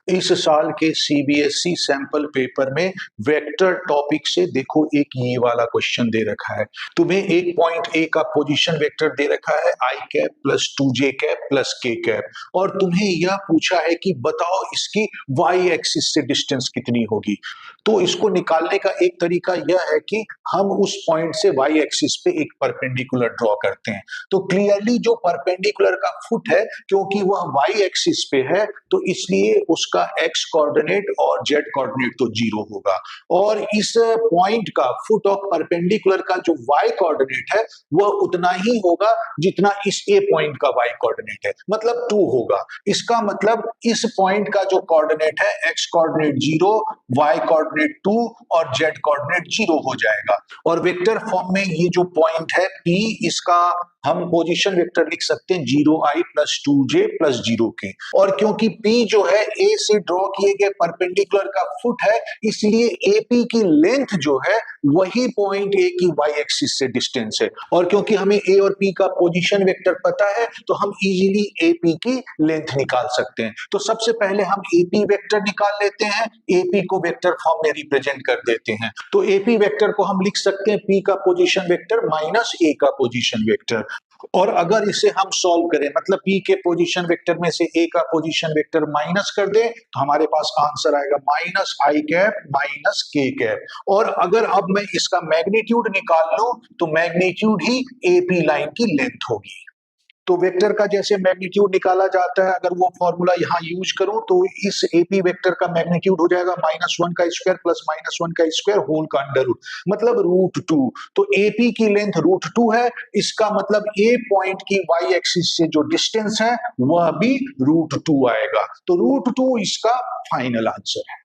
इस साल के सीबीएसई सैंपल पेपर में वेक्टर टॉपिक से देखो एक ये वाला क्वेश्चन दे रखा है। तुम्हें एक पॉइंट ए का पोजीशन वेक्टर दे रखा है i cap plus 2j cap plus k cap, और तुम्हें यह पूछा है कि बताओ इसकी वाई एक्सिस से डिस्टेंस कितनी होगी। तो इसको निकालने का एक तरीका यह है कि हम उस पॉइंट से वाई एक्सिस पे एक परपेंडिकुलर ड्रॉ करते हैं। तो क्लियरली जो परपेंडिकुलर का फुट है, क्योंकि वह वाई एक्सिस पे है, तो इसलिए उसका एक्स कोऑर्डिनेट और जेड कोऑर्डिनेट तो जीरो होगा, और इस पॉइंट का फुट ऑफ परपेंडिकुलर का जो वाई कोऑर्डिनेट है वह उतना ही होगा जितना इस ए पॉइंट का वाई कोऑर्डिनेट है, मतलब 2 होगा। इसका मतलब इस पॉइंट का जो कोऑर्डिनेट है एक्स कोऑर्डिनेट 0, वाई कोऑर्डिनेट 2 और जेड कोऑर्डिनेट 0 हो जाएगा। और वेक्टर फॉर्म में ये जो पॉइंट है P, इसका हम पोजीशन वेक्टर लिख सकते हैं 0i plus 2j plus 0k। और क्योंकि P जो है A से ड्रॉ किए गए परपेंडिकुलर का फुट है, इसलिए AP की लेंथ जो है वही पॉइंट A की y एक्सिस से डिस्टेंस है। और क्योंकि हमें A और P का पोजीशन वेक्टर पता है, तो हम इजीली AP की लेंथ निकाल सकते हैं। तो सबसे पहले हम AP वेक्टर निकाल लेते हैं, AP को वेक्टर फॉर्म में रिप्रेजेंट कर देते हैं। तो AP वेक्टर को हम लिख सकते हैं P का पोजीशन वेक्टर माइनस A का पोजीशन वेक्टर। और अगर इसे हम सॉल्व करें, मतलब P के पोजीशन वेक्टर में से A का पोजीशन वेक्टर माइनस कर दें, तो हमारे पास आंसर आएगा माइनस आई कैप माइनस के कैप। और अगर अब मैं इसका मैग्नीट्यूड निकाल लूं, तो मैग्नीट्यूड ही AP लाइन की लेंथ होगी। तो वेक्टर का जैसे मैग्नीट्यूड निकाला जाता है, अगर वो फॉर्मूला यहाँ यूज करूं, तो इस एपी वेक्टर का मैग्नीट्यूड हो जाएगा -1 का स्क्वायर प्लस -1 का स्क्वायर होल का अंडर रूट, मतलब √2। तो एपी की लेंथ √2 है, इसका मतलब ए पॉइंट की वाई एक्सिस से जो डिस्टेंस है वह भी √2 आएगा। तो √2 इसका फाइनल आंसर है।